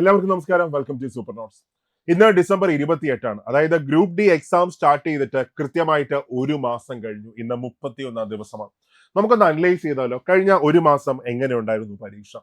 എല്ലാവർക്കും നമസ്കാരം. Welcome to super notes. ഇന്ന് ഡിസംബർ 28ആണ്. അതായത് ഗ്രൂപ്പ് ഡി എക്സാം സ്റ്റാർട്ട് ചെയ്തിട്ട് കൃത്യമായിട്ട് ഒരു മാസം കഴിഞ്ഞു. ഇന്ന് 31 ദിവസമാണ്. നമുക്കൊന്ന് അനലൈസ് ചെയ്താലോ, കഴിഞ്ഞ ഒരു മാസം എങ്ങനെ ഉണ്ടായിരുന്നു പരീക്ഷ?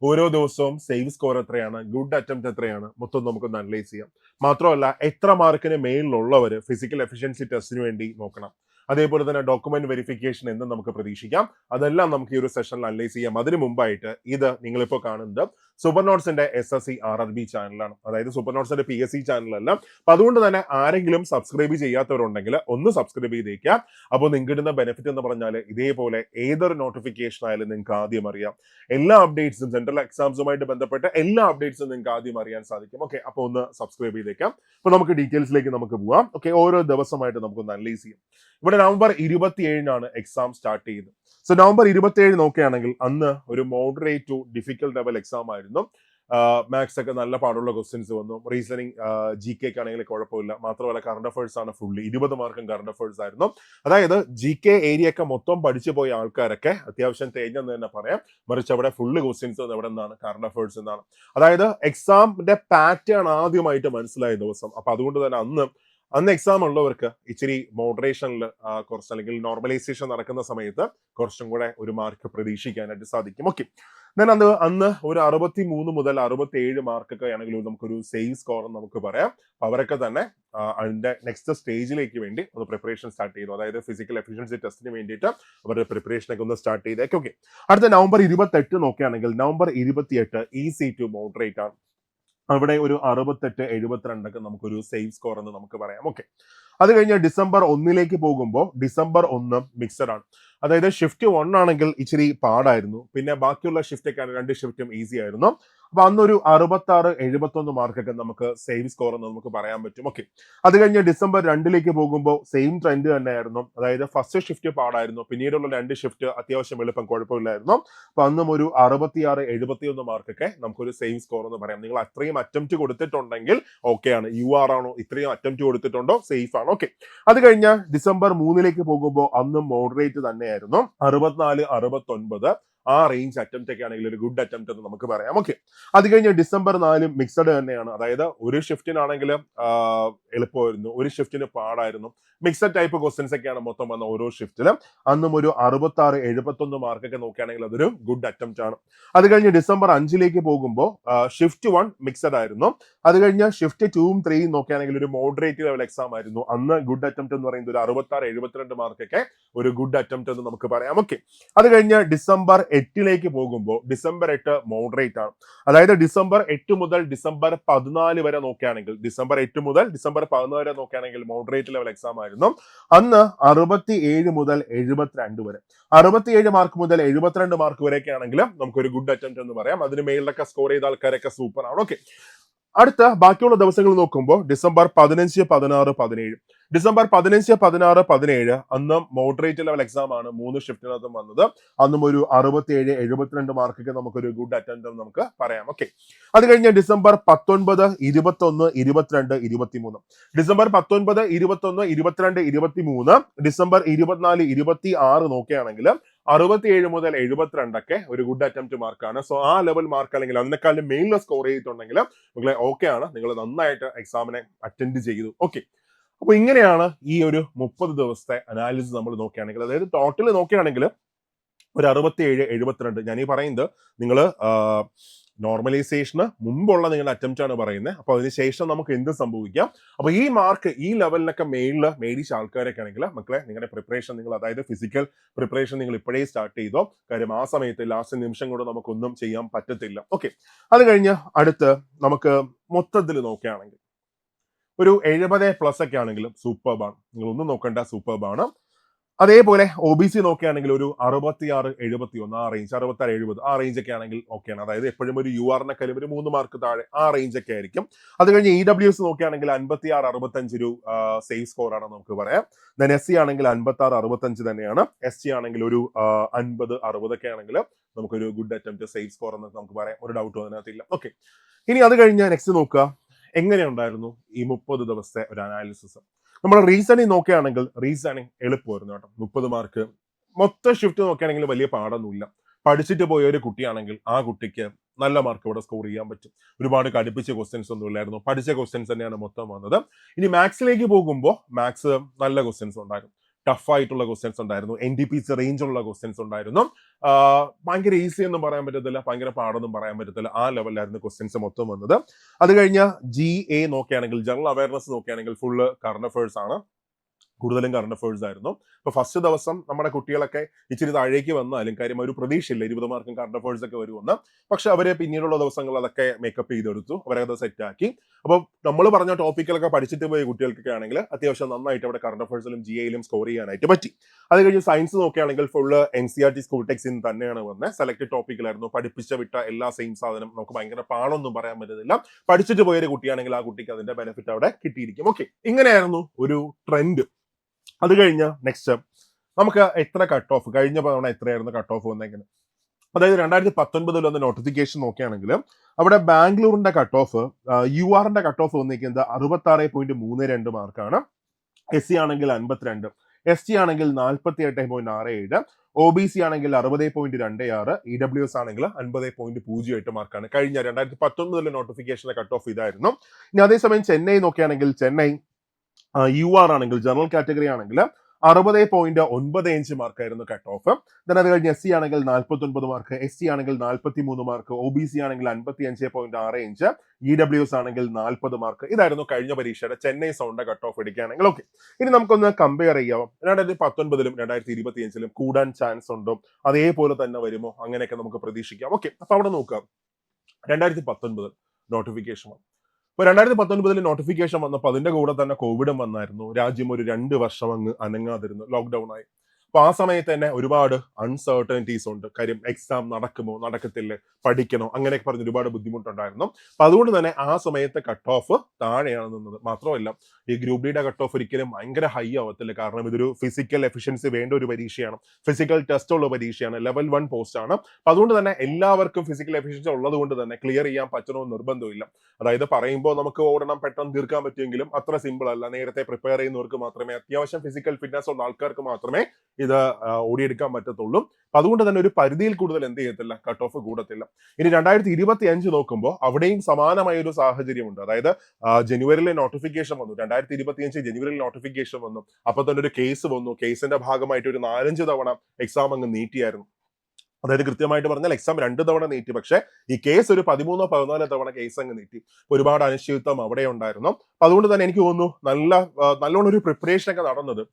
ഓരോ ദിവസവും സേവ് സ്കോർ എത്രയാണ്, ഗുഡ് അറ്റംപ്റ്റ് എത്രയാണ്, മൊത്തം നമുക്കൊന്ന് അനലൈസ് ചെയ്യാം. മാത്രമല്ല, എത്ര മാർക്കിന് മേലിലുള്ളവർ ഫിസിക്കൽ എഫിഷ്യൻസി ടെസ്റ്റിന് വേണ്ടി നോക്കണം. അതേപോലെ തന്നെ ഡോക്യുമെന്റ് വെരിഫിക്കേഷൻ എന്ന് നമുക്ക് പ്രതീക്ഷിക്കാം. അതെല്ലാം നമുക്ക് ഈ ഒരു സെഷനിൽ അനലൈസ് ചെയ്യാം. അതിന് മുമ്പായിട്ട് ഇത് നിങ്ങളിപ്പോൾ കാണുന്നത് സൂപ്പർ നോട്ട്സിന്റെ SSC RRB ചാനലാണ്. അതായത് സൂപ്പർ നോട്ട്സിന്റെ PSC ചാനലല്ല. അപ്പൊ അതുകൊണ്ട് തന്നെ ആരെങ്കിലും സബ്സ്ക്രൈബ് ചെയ്യാത്തവരുണ്ടെങ്കിൽ ഒന്ന് സബ്സ്ക്രൈബ് ചെയ്തേക്കാം. അപ്പോൾ നിങ്ങൾക്ക് കിട്ടുന്ന ബെനിഫിറ്റ് എന്ന് പറഞ്ഞാൽ ഇതേപോലെ ഏതൊരു നോട്ടിഫിക്കേഷൻ ആയാലും നിങ്ങൾക്ക് ആദ്യം അറിയാം. എല്ലാ അപ്ഡേറ്റ്സും സെൻട്രൽ എക്സാംസുമായിട്ട് ബന്ധപ്പെട്ട എല്ലാ അപ്ഡേറ്റ്സും നിങ്ങൾക്ക് ആദ്യം അറിയാൻ സാധിക്കും. ഓക്കെ, അപ്പോൾ ഒന്ന് സബ്സ്ക്രൈബ് ചെയ്തേക്കാം. അപ്പൊ നമുക്ക് ഡീറ്റെയിൽസിലേക്ക് നമുക്ക് പോവാം. ഓക്കെ, ഓരോ ദിവസമായിട്ട് നമുക്കൊന്ന് അനലൈസ് ചെയ്യാം. ഇവിടെ നവംബർ 27 എക്സാം സ്റ്റാർട്ട് ചെയ്തത്. സോ നവംബർ 27 നോക്കുകയാണെങ്കിൽ അന്ന് ഒരു moderate to difficult level exam ആയിരുന്നു. മാത്സ് ഒക്കെ നല്ല പാടുള്ള ക്വസ്റ്റ്യൻസ് വന്നു. റീസണിങ് GK ആണെങ്കിൽ കുഴപ്പമില്ല. മാത്രമല്ല കറണ്ട് അഫയേഴ്സ് ആണ് ഫുള്ളി 20 മാർക്കും കറണ്ട് അഫയേഴ്സ് ആയിരുന്നു. അതായത് GK ഏരിയ ഒക്കെ മൊത്തം പഠിച്ചു പോയ ആൾക്കാരൊക്കെ അത്യാവശ്യം തേഞ്ഞെന്ന് തന്നെ പറയാം. മറിച്ച് അവിടെ ഫുള്ള് ക്വസ്റ്റ്യൻസ് എവിടെ നിന്നാണ്? കറണ്ട് അഫയേഴ്സ് എന്നാണ്. അതായത് എക്സാമിന്റെ പാറ്റേൺ ആദ്യമായിട്ട് മനസ്സിലായ ദിവസം. അപ്പൊ അതുകൊണ്ട് തന്നെ അന്ന് എക്സാം ഉള്ളവർക്ക് ഇച്ചിരി മോഡറേഷനിൽ കുറച്ച് അല്ലെങ്കിൽ നോർമലൈസേഷൻ നടക്കുന്ന സമയത്ത് കുറച്ചും കൂടെ ഒരു മാർക്ക് പ്രതീക്ഷിക്കാനായിട്ട് സാധിക്കും. ഓക്കെ, അന്ന് ഒരു 63 മുതൽ 67 മാർക്കൊക്കെ ആണെങ്കിൽ നമുക്കൊരു സേവ് സ്കോർ നമുക്ക് പറയാം. അവരൊക്കെ തന്നെ അതിന്റെ നെക്സ്റ്റ് സ്റ്റേജിലേക്ക് വേണ്ടി ഒന്ന് പ്രിപ്പറേഷൻ സ്റ്റാർട്ട് ചെയ്തു. അതായത് ഫിസിക്കൽ എഫിഷ്യൻസി ടെസ്റ്റിന് വേണ്ടിയിട്ട് അവരുടെ പ്രിപ്പറേഷനൊക്കെ ഒന്ന് സ്റ്റാർട്ട് ചെയ്തേക്കും. ഓക്കെ, അടുത്ത നവംബർ 28 നോക്കുകയാണെങ്കിൽ നവംബർ 28 ഈസി ടു മോഡറേറ്റ് ആണ്. അവിടെ ഒരു 68, 72 ഒക്കെ നമുക്കൊരു സേവ് സ്കോർ എന്ന് നമുക്ക് പറയാം. ഓക്കെ, അത് കഴിഞ്ഞ് ഡിസംബർ 1 പോകുമ്പോൾ ഡിസംബർ 1 മിക്സഡ് ആണ്. അതായത് ഷിഫ്റ്റ് 1 ആണെങ്കിൽ ഇച്ചിരി പാടായിരുന്നു. പിന്നെ ബാക്കിയുള്ള ഷിഫ്റ്റ് ഒക്കെ 2 ഷിഫ്റ്റും ഈസി ആയിരുന്നു. അപ്പൊ അന്നൊരു 66, 71 മാർക്കൊക്കെ നമുക്ക് സേവ് സ്കോർ എന്ന് നമുക്ക് പറയാൻ പറ്റും. ഓക്കെ, അത് കഴിഞ്ഞ് ഡിസംബർ 2 പോകുമ്പോൾ സെയിം ട്രെൻഡ് തന്നെയായിരുന്നു. അതായത് ഫസ്റ്റ് ഷിഫ്റ്റ് പാടായിരുന്നു, പിന്നീടുള്ള 2 ഷിഫ്റ്റ് അത്യാവശ്യം എളുപ്പം കുഴപ്പമില്ലായിരുന്നു. അപ്പൊ അന്നും ഒരു 66, 71 മാർക്കൊക്കെ നമുക്കൊരു സേവ് സ്കോർ എന്ന് പറയാം. നിങ്ങൾ അത്രയും അറ്റംപ്റ്റ് കൊടുത്തിട്ടുണ്ടെങ്കിൽ ഓക്കെ ആണ്. ആണോ ഇത്രയും അറ്റംപ്റ്റ് കൊടുത്തിട്ടുണ്ടോ സേഫ് ആണ്. ഓക്കെ, അത് കഴിഞ്ഞ് ഡിസംബർ 3 പോകുമ്പോൾ അന്നും മോഡറേറ്റ് തന്നെയായിരുന്നു. 64, 69 ആ റേഞ്ച് അറ്റംപ്റ്റ് ഒക്കെ ആണെങ്കിൽ ഒരു ഗുഡ് അറ്റംപ്റ്റ് എന്ന് നമുക്ക് പറയാം. ഓക്കെ, അത് കഴിഞ്ഞ് ഡിസംബർ 4 മിക്സഡ് തന്നെയാണ്. അതായത് ഒരു ഷിഫ്റ്റിനാണെങ്കിൽ എളുപ്പമായിരുന്നു, ഒരു ഷിഫ്റ്റിന് പാടായിരുന്നു. മിക്സഡ് ടൈപ്പ് ക്വസ്റ്റ്യൻസ് ഒക്കെയാണ് മൊത്തം വന്ന ഓരോ ഷിഫ്റ്റിലും. അന്നും ഒരു 66, 71 മാർക്കൊക്കെ നോക്കുകയാണെങ്കിൽ അതൊരു ഗുഡ് അറ്റംപ്റ്റ് ആണ്. അത് കഴിഞ്ഞ് ഡിസംബർ 5 പോകുമ്പോൾ ഷിഫ്റ്റ് 1 മിക്സഡ് ആയിരുന്നു. അത് കഴിഞ്ഞ് ഷിഫ്റ്റ് 2ഉം 3ഉം നോക്കുകയാണെങ്കിൽ ഒരു മോഡറേറ്റ് ലെവൽ എക്സാം ആയിരുന്നു. അന്ന് ഗുഡ് അറ്റംപ്റ്റ് എന്ന് പറയുന്നത് ഒരു 66, 72 മാർക്കൊക്കെ ഒരു ഗുഡ് അറ്റംപ്റ്റ് എന്ന് നമുക്ക് പറയാം. ഓക്കെ, അത് കഴിഞ്ഞ് ഡിസംബർ 8 പോകുമ്പോൾ ഡിസംബർ 8 മോഡറേറ്റ് ആണ്. അതായത് ഡിസംബർ 8 മുതൽ ഡിസംബർ 14 വരെ നോക്കുകയാണെങ്കിൽ ഡിസംബർ 8 മുതൽ ഡിസംബർ 14 വരെ നോക്കുകയാണെങ്കിൽ മോഡറേറ്റ് ലെവൽ എക്സാം ആയിരുന്നു. അന്ന് 67 മുതൽ 72 വരെ, 67 മാർക്ക് മുതൽ 72 മാർക്ക് വരെയൊക്കെ ആണെങ്കിൽ നമുക്കൊരു ഗുഡ് അറ്റംപ്റ്റ് എന്ന് പറയാം. അതിന് മേളിലൊക്കെ സ്കോർ ചെയ്ത ആൾക്കാരൊക്കെ സൂപ്പർ ആണ്. ഓക്കെ, അടുത്ത ബാക്കിയുള്ള ദിവസങ്ങൾ നോക്കുമ്പോൾ ഡിസംബർ 15, 16, 17 ഡിസംബർ 15, 16, 17 അന്ന് മോഡറേറ്റ് ലെവൽ എക്സാം ആണ് 3 ഷിഫ്റ്റിനകത്തും വന്നത്. അന്നും ഒരു 67, 72 മാർക്കൊക്കെ നമുക്കൊരു ഗുഡ് അറ്റംപ്റ്റ് നമുക്ക് പറയാം. ഓക്കെ, അത് കഴിഞ്ഞ് ഡിസംബർ 19, 21, 22, 23 ഡിസംബർ 19, 21, 22, 23 ഡിസംബർ 24, 26 നോക്കുകയാണെങ്കിൽ 67 മുതൽ 72 ഒക്കെ ഒരു ഗുഡ് അറ്റംപ്റ്റ് മാർക്കാണ്. സോ ആ ലെവൽ മാർക്ക് അല്ലെങ്കിൽ അതിനേക്കാളും മെയിനിൽ സ്കോർ ചെയ്തിട്ടുണ്ടെങ്കിൽ നിങ്ങളെ ഓക്കെ ആണ്, നിങ്ങൾ നന്നായിട്ട് എക്സാമിനെ അറ്റൻഡ് ചെയ്തു. ഓക്കെ, അപ്പൊ ഇങ്ങനെയാണ് ഈ ഒരു 30 ദിവസത്തെ അനാലിസിസ് നമ്മൾ നോക്കുകയാണെങ്കിൽ. അതായത് ടോട്ടൽ നോക്കുകയാണെങ്കിൽ ഒരു 67, 72. ഞാൻ ഈ പറയുന്നത് നിങ്ങൾ നോർമലൈസേഷന് മുമ്പുള്ള നിങ്ങളുടെ അറ്റംപ്റ്റ് ആണ് പറയുന്നത്. അപ്പൊ അതിനുശേഷം നമുക്ക് എന്ത് സംഭവിക്കാം? അപ്പൊ ഈ മാർക്ക് ഈ ലെവലിനൊക്കെ മേടിച്ച ആൾക്കാരൊക്കെ ആണെങ്കിൽ മക്കളെ നിങ്ങളുടെ പ്രിപ്പറേഷൻ നിങ്ങൾ അതായത് ഫിസിക്കൽ പ്രിപ്പറേഷൻ നിങ്ങൾ ഇപ്പോഴേ സ്റ്റാർട്ട് ചെയ്തോ. കാര്യം ആ സമയത്ത് ലാസ്റ്റ് നിമിഷം കൊണ്ട് നമുക്കൊന്നും ചെയ്യാൻ പറ്റത്തില്ല. ഓക്കെ, അത് കഴിഞ്ഞ് അടുത്ത് നമുക്ക് മൊത്തത്തിൽ നോക്കുകയാണെങ്കിൽ ഒരു 70+ ഒക്കെ ആണെങ്കിലും സൂപ്പർബാണ്. നിങ്ങൾ ഒന്നും നോക്കണ്ട, സൂപ്പർബാണ്. അതേപോലെ OBC നോക്കുകയാണെങ്കിൽ ഒരു 66, 71 ആ റേഞ്ച്, 66, 70 ആ റേഞ്ച് ഒക്കെ ആണെങ്കിൽ ഓക്കെയാണ്. അതായത് എപ്പോഴും ഒരു URനൊക്കെ ഒരു 3 മാർക്ക് താഴെ ആ റേഞ്ച് ഒക്കെ ആയിരിക്കും. അത് കഴിഞ്ഞ് EWS നോക്കുകയാണെങ്കിൽ 56, 65 ഒരു സേഫ് സ്കോർ ആണ് നമുക്ക് പറയാം. ദെൻ SC ആണെങ്കിൽ 56, 65 തന്നെയാണ്. ST ആണെങ്കിൽ ഒരു 50, 60 ഒക്കെ ആണെങ്കിൽ നമുക്കൊരു ഗുഡ് അറ്റംപ്റ്റ് സേഫ് സ്കോർ എന്ന് നമുക്ക് പറയാം. ഒരു ഡൗട്ടും അതിനകത്തില്ല. ഓക്കെ, ഇനി അത് കഴിഞ്ഞ് നെക്സ്റ്റ് നോക്കുക എങ്ങനെയുണ്ടായിരുന്നു ഈ 30 ദിവസത്തെ ഒരു അനാലിസിസ്. നമ്മൾ റീസണിങ് നോക്കുകയാണെങ്കിൽ റീസണിങ് എളുപ്പമായിരുന്നു കേട്ടോ. 30 മാർക്ക് മൊത്തം ഷിഫ്റ്റ് നോക്കുകയാണെങ്കിൽ വലിയ പാടൊന്നുമില്ല. പഠിച്ചിട്ട് പോയ ഒരു കുട്ടിയാണെങ്കിൽ ആ കുട്ടിക്ക് നല്ല മാർക്ക് ഇവിടെ സ്കോർ ചെയ്യാൻ പറ്റും. ഒരുപാട് കടുപ്പിച്ച ക്വസ്റ്റ്യൻസ് ഒന്നും ഇല്ലായിരുന്നു, പഠിച്ച ക്വസ്റ്റ്യൻസ് തന്നെയാണ് മൊത്തം വന്നത്. ഇനി മാത്സിലേക്ക് പോകുമ്പോൾ മാത്സ് നല്ല ക്വസ്റ്റ്യൻസ് ഉണ്ടായിരുന്നു, ടഫ് ആയിട്ടുള്ള ക്വസ്റ്റ്യൻസ് ഉണ്ടായിരുന്നു, NTPC റേഞ്ചുള്ള ക്വസ്റ്റ്യൻസ് ഉണ്ടായിരുന്നു. ഭയങ്കര ഈസി എന്നും പറയാൻ പറ്റത്തില്ല, ഭയങ്കര പാടൊന്നും പറയാൻ പറ്റത്തില്ല, ആ ലെവലിലായിരുന്നു ക്വസ്റ്റ്യൻസ് മൊത്തം വന്നത്. അത് കഴിഞ്ഞ GA നോക്കുകയാണെങ്കിൽ, ജനറൽ അവയർനെസ് നോക്കുകയാണെങ്കിൽ ഫുള്ള് കറണ്ട് അഫയേഴ്സ് ആണ്, കൂടുതലും കറണ്ട് അഫയേഴ്സ് ആയിരുന്നു. ഇപ്പൊ ഫസ്റ്റ് ദിവസം നമ്മുടെ കുട്ടികളൊക്കെ ഇച്ചിരി താഴേക്ക് വന്നാലും കാര്യം ഒരു പ്രതീക്ഷയില്ല 20 മാർക്കും കറണ്ട് അഫയേഴ്സ് ഒക്കെ വരുമെന്ന്. പക്ഷെ അവര് പിന്നീടുള്ള ദിവസങ്ങൾ അതൊക്കെ മേക്കപ്പ് ചെയ്തെടുത്തു, അവരത് സെറ്റ് ആക്കി. അപ്പോൾ നമ്മൾ പറഞ്ഞ ടോപ്പിക്കുകളൊക്കെ പഠിച്ചിട്ട് പോയ കുട്ടികൾക്കൊക്കെ ആണെങ്കിൽ അത്യാവശ്യം നന്നായിട്ട് അവിടെ കറണ്ട് അഫയേഴ്സിലും GAയിലും സ്കോർ ചെയ്യാനായിട്ട് പറ്റി. അത് കഴിഞ്ഞ് സയൻസ് നോക്കുകയാണെങ്കിൽ ഫുള്ള് NCERT സ്കൂൾ ടെക്സ്റ്റിൽ തന്നെയാണ് വന്നത്. സെലക്ടഡ് ടോപ്പിക്കിലായിരുന്നു, പഠിപ്പിച്ച വിട്ട എല്ലാ സെയിം സാധനം, നമുക്ക് ഭയങ്കര പാടൊന്നും പറയാൻ പറ്റുന്നില്ല. പഠിച്ചിട്ട് പോയൊരു കുട്ടിയാണെങ്കിൽ ആ കുട്ടിക്ക് അതിന്റെ ബെനിഫിറ്റ് അവിടെ കിട്ടിയിരിക്കും. ഓക്കെ, ഇങ്ങനെയായിരുന്നു ഒരു ട്രെൻഡ്. അത് കഴിഞ്ഞ നെക്സ്റ്റ് നമുക്ക് എത്ര കട്ട് ഓഫ്, കഴിഞ്ഞ തവണ എത്രയായിരുന്നു കട്ട് ഓഫ് വന്നേക്കുന്നത്. അതായത് 2019 വന്ന നോട്ടിഫിക്കേഷൻ നോക്കുകയാണെങ്കിൽ അവിടെ ബാംഗ്ലൂരിന്റെ കട്ട് ഓഫ്, URന്റെ കട്ട് ഓഫ് വന്നിരിക്കുന്നത് 66.32 മാർക്കാണ്. SC ആണെങ്കിൽ 52, ST ആണെങ്കിൽ 48.67, OBC ആണെങ്കിൽ 60.26, EWS ആണെങ്കിൽ 50.08 മാർക്കാണ്. കഴിഞ്ഞ 2019 നോട്ടിഫിക്കേഷന്റെ കട്ട് ഓഫ് ഇതായിരുന്നു. ഇനി അതേസമയം ചെന്നൈ നോക്കുകയാണെങ്കിൽ ചെന്നൈ UR ആണെങ്കിൽ ജനറൽ കാറ്റഗറി ആണെങ്കിൽ 60.95 മാർക്കായിരുന്നു കട്ട് ഓഫ്. അത് കഴിഞ്ഞ് SC ആണെങ്കിൽ 49 മാർക്ക്, ST ആണെങ്കിൽ 43 മാർക്ക്, OBC ആണെങ്കിൽ 55.65, EWS ആണെങ്കിൽ 40 മാർക്ക്. ഇതായിരുന്നു കഴിഞ്ഞ പരീക്ഷയുടെ ചെന്നൈ സൗണ്ട് കട്ട് ഓഫ് എടുക്കുകയാണെങ്കിൽ. ഓക്കെ, ഇനി നമുക്കൊന്ന് കമ്പയർ ചെയ്യാം. 2019 2025 കൂടാൻ ചാൻസ് ഉണ്ടോ, അതേപോലെ തന്നെ വരുമോ, അങ്ങനെയൊക്കെ നമുക്ക് പ്രതീക്ഷിക്കാം. ഓക്കെ, അപ്പൊ അവിടെ നോക്കാം. 2019 നോട്ടിഫിക്കേഷൻ. ഇപ്പൊ 2019 നോട്ടിഫിക്കേഷൻ വന്നപ്പോൾ അതിന്റെ കൂടെ തന്നെ കോവിഡും വന്നായിരുന്നു. രാജ്യം ഒരു 2 വർഷം അങ്ങ് അനങ്ങാതിരുന്നു, ലോക്ക്ഡൌൺ ആയി. അപ്പൊ ആ സമയത്ത് തന്നെ ഒരുപാട് അൺസർട്ടനിറ്റീസ് ഉണ്ട്. കാര്യം എക്സാം നടക്കുമോ നടക്കത്തില്ലേ, പഠിക്കണോ, അങ്ങനെയൊക്കെ പറഞ്ഞ് ഒരുപാട് ബുദ്ധിമുട്ടുണ്ടായിരുന്നു. അപ്പൊ അതുകൊണ്ട് തന്നെ ആ സമയത്ത് കട്ട് ഓഫ് താഴെയാണ് നിന്നത്. മാത്രമല്ല ഈ ഗ്രൂപ്പ് ഡിയുടെ കട്ട് ഓഫ് ഒരിക്കലും ഭയങ്കര ഹൈ ആവത്തില്ല, കാരണം ഇതൊരു ഫിസിക്കൽ എഫിഷ്യൻസി വേണ്ട ഒരു പരീക്ഷയാണ്, ഫിസിക്കൽ ടെസ്റ്റ് ഉള്ള പരീക്ഷയാണ്, ലെവൽ 1 പോസ്റ്റ് ആണ്. അപ്പൊ അതുകൊണ്ട് തന്നെ എല്ലാവർക്കും ഫിസിക്കൽ എഫിഷ്യൻസി ഉള്ളത് കൊണ്ട് തന്നെ ക്ലിയർ ചെയ്യാൻ പറ്റണമെന്ന് നിർബന്ധമില്ല. അതായത് പറയുമ്പോൾ നമുക്ക് ഓടണം പെട്ടെന്ന് തീർക്കാൻ പറ്റുമെങ്കിലും അത്ര സിമ്പിൾ അല്ല. നേരത്തെ പ്രിപ്പയർ ചെയ്യുന്നവർക്ക് മാത്രമേ, അത്യാവശ്യം ഫിസിക്കൽ ഫിറ്റ്നസ് ഉള്ള ആൾക്കാർക്ക് മാത്രമേ ഇത് ഓടിയെടുക്കാൻ പറ്റത്തുള്ളൂ. അതുകൊണ്ട് തന്നെ ഒരു പരിധിയിൽ കൂടുതൽ എന്ത് ചെയ്യത്തില്ല, കട്ട് ഓഫ് കൂടത്തില്ല. ഇനി 2025 നോക്കുമ്പോൾ അവിടെയും സമാനമായ ഒരു സാഹചര്യമുണ്ട്. അതായത് ജനുവരിയിലെ നോട്ടിഫിക്കേഷൻ വന്നു, 2025 ജനുവരിയിൽ നോട്ടിഫിക്കേഷൻ വന്നു. അപ്പൊ തന്നെ ഒരു കേസ് വന്നു, കേസിന്റെ ഭാഗമായിട്ട് ഒരു 4-5 തവണ എക്സാം അങ്ങ് നീട്ടിയായിരുന്നു. അതായത് കൃത്യമായിട്ട് പറഞ്ഞാൽ എക്സാം 2 തവണ നീട്ടി, പക്ഷെ ഈ കേസ് ഒരു 13-14 തവണ കേസ് അങ്ങ് നീട്ടി. ഒരുപാട് അനിശ്ചിതത്വം അവിടെ ഉണ്ടായിരുന്നു. അപ്പൊ അതുകൊണ്ട് തന്നെ എനിക്ക് തോന്നുന്നു നല്ലോണം ഒരു പ്രിപ്പറേഷൻ ഒക്കെ നടന്നത്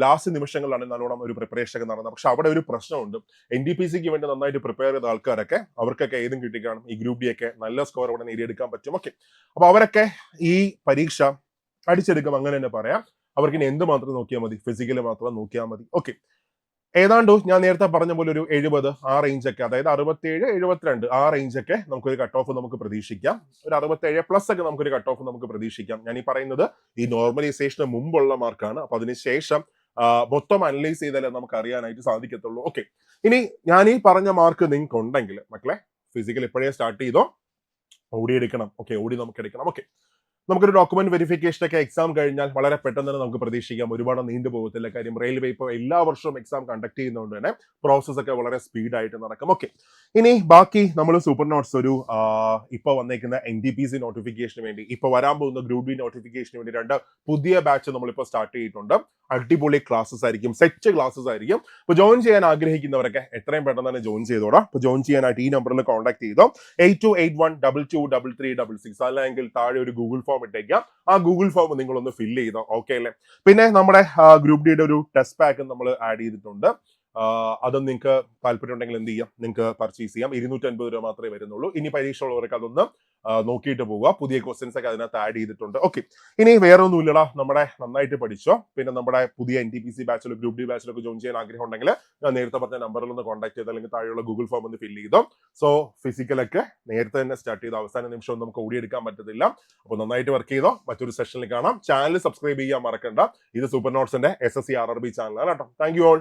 ലാസ്റ്റ് നിമിഷങ്ങളിലാണ് നല്ലോണം ഒരു പ്രിപ്പറേഷൻ ഒക്കെ നടന്നത്. പക്ഷെ അവിടെ ഒരു പ്രശ്നമുണ്ട്. NTPCക്ക് വേണ്ടി നന്നായിട്ട് പ്രിപ്പയർ ചെയ്ത ആൾക്കാരൊക്കെ അവർക്കൊക്കെ ഏതും കിട്ടിക്കാണും, ഈ ഗ്രൂപ്പ് ഡി ഒക്കെ നല്ല സ്കോർ അവിടെ നേടിയെടുക്കാൻ പറ്റും. ഓക്കെ, അപ്പൊ അവരൊക്കെ ഈ പരീക്ഷ അടിച്ചെടുക്കും, അങ്ങനെ തന്നെ പറയാം. അവർക്ക് ഇനി എന്ത് മാത്രം നോക്കിയാൽ മതി, ഫിസിക്കല് മാത്രം നോക്കിയാൽ മതി. ഓക്കെ, ഏതാണ്ട് ഞാൻ നേരത്തെ പറഞ്ഞ പോലെ ഒരു 70 ആ റേഞ്ചൊക്കെ, അതായത് 67-72 ആ റേഞ്ചൊക്കെ നമുക്കൊരു കട്ട് ഓഫ് നമുക്ക് പ്രതീക്ഷിക്കാം. ഒരു 67+ ഒക്കെ നമുക്കൊരു കട്ട് ഓഫ് നമുക്ക് പ്രതീക്ഷിക്കാം. ഞാൻ ഈ പറയുന്നത് ഈ നോർമലൈസേഷന് മുമ്പുള്ള മാർക്കാണ്. അപ്പൊ അതിനുശേഷം മൊത്തം അനലൈസ് ചെയ്താലേ നമുക്ക് അറിയാനായിട്ട് സാധിക്കത്തുള്ളൂ. ഓക്കെ, ഇനി ഞാൻ ഈ പറഞ്ഞ മാർക്ക് നിങ്ങൾക്ക് ഉണ്ടെങ്കിൽ മക്കളെ ഫിസിക്കൽ ഇപ്പോഴേ സ്റ്റാർട്ട് ചെയ്തോ, ഓടിയെടുക്കണം. ഓക്കെ, ഓടി നമുക്ക് എടുക്കണം. ഓക്കെ, നമുക്കൊരു ഡോക്യുമെന്റ് വെരിഫിക്കേഷൻ ഒക്കെ എക്സാം കഴിഞ്ഞാൽ വളരെ പെട്ടെന്ന് തന്നെ നമുക്ക് പ്രതീക്ഷിക്കാം, ഒരുപാട് നീണ്ടു പോകത്തില്ല. കാര്യം റെയിൽവേ ഇപ്പോൾ എല്ലാ വർഷവും എക്സാം കണ്ടക്ട് ചെയ്യുന്നതുകൊണ്ട് തന്നെ പ്രോസസ് ഒക്കെ വളരെ സ്പീഡായിട്ട് നടക്കും. ഓക്കെ, ഇനി ബാക്കി നമ്മൾ സൂപ്പർ നോട്ട്സ് ഒരു ഇപ്പൊ വന്നേക്കുന്ന NTPC നോട്ടിഫിക്കേഷന് വേണ്ടി, ഇപ്പൊ വരാൻ പോകുന്ന ഗ്രൂപ്പ് ഡി നോട്ടിഫിക്കേഷന് വേണ്ടി 2 പുതിയ ബാച്ച് നമ്മളിപ്പോൾ സ്റ്റാർട്ട് ചെയ്തിട്ടുണ്ട്. അടിപൊളി ക്ലാസ്സസ് ആയിരിക്കും, സെറ്റ് ക്ലാസ്സസ് ആയിരിക്കും. ഇപ്പൊ ജോയിൻ ചെയ്യാൻ ആഗ്രഹിക്കുന്നവരൊക്കെ എത്രയും പെട്ടെന്ന് തന്നെ ജോയിൻ ചെയ്തോടാം. ഇപ്പൊ ജോയിൻ ചെയ്യാനായിട്ട് ഈ നമ്പറിൽ കോൺടാക്ട് ചെയ്തോ, 8281223366, അല്ലെങ്കിൽ താഴെ ഒരു ഗൂഗിൾ ഫോം ഇട്ടേക്കാം. ആ ഗൂഗിൾ ഫോം നിങ്ങളൊന്ന് ഫില്ല് ചെയ്തോ. ഓക്കെ അല്ലേ? പിന്നെ നമ്മുടെ ഗ്രൂപ്പ് ഡിയുടെ ഒരു ടെസ്റ്റ് പാക്ക് നമ്മൾ ആഡ് ചെയ്തിട്ടുണ്ട്. അതും നിങ്ങൾക്ക് താല്പര്യം ഉണ്ടെങ്കിൽ എന്ത് ചെയ്യാം, നിങ്ങൾക്ക് പർച്ചേസ് ചെയ്യാം. 250 രൂപ മാത്രമേ വരുന്നുള്ളൂ. ഇനി പരീക്ഷ ഉള്ളവർക്ക് അതൊന്ന് നോക്കിയിട്ട് പോവുക. പുതിയ ക്വസ്റ്റ്യൻസ് ഒക്കെ അതിനകത്ത് ആഡ് ചെയ്തിട്ടുണ്ട്. ഓക്കെ, ഇനി വേറെ ഒന്നുമില്ലടാ, നമ്മുടെ നന്നായിട്ട് പഠിച്ചോ. പിന്നെ നമ്മുടെ പുതിയ NTPC ബാച്ചിലോ ഗ്രൂപ്പ് ഡി ബാച്ചിലൊക്കെ ജോയിൻ ചെയ്യാൻ ആഗ്രഹം ഉണ്ടെങ്കിൽ ഞാൻ നേരത്തെ പറഞ്ഞ നമ്പറിൽ ഒന്ന് കോൺടാക്ട് ചെയ്തോ, അല്ലെങ്കിൽ താഴെയുള്ള ഗൂഗിൾ ഫോം ഒന്ന് ഫില്ല് ചെയ്തോ. സോ ഫിസിക്കലൊക്കെ നേരത്തെ തന്നെ സ്റ്റാർട്ട് ചെയ്തോ, അവസാന നിമിഷം നമുക്ക് ഓടിയെടുക്കാൻ പറ്റത്തില്ല. അപ്പോൾ നന്നായിട്ട് വർക്ക് ചെയ്തോ. മറ്റൊരു സെഷനിൽ കാണാം. ചാനൽ സബ്സ്ക്രൈബ് ചെയ്യാൻ മറക്കണ്ട. ഇത് സൂപ്പർ നോട്ട്സിന്റെ SSC RRB ചാനലാണ് കേട്ടോ. Thank you all.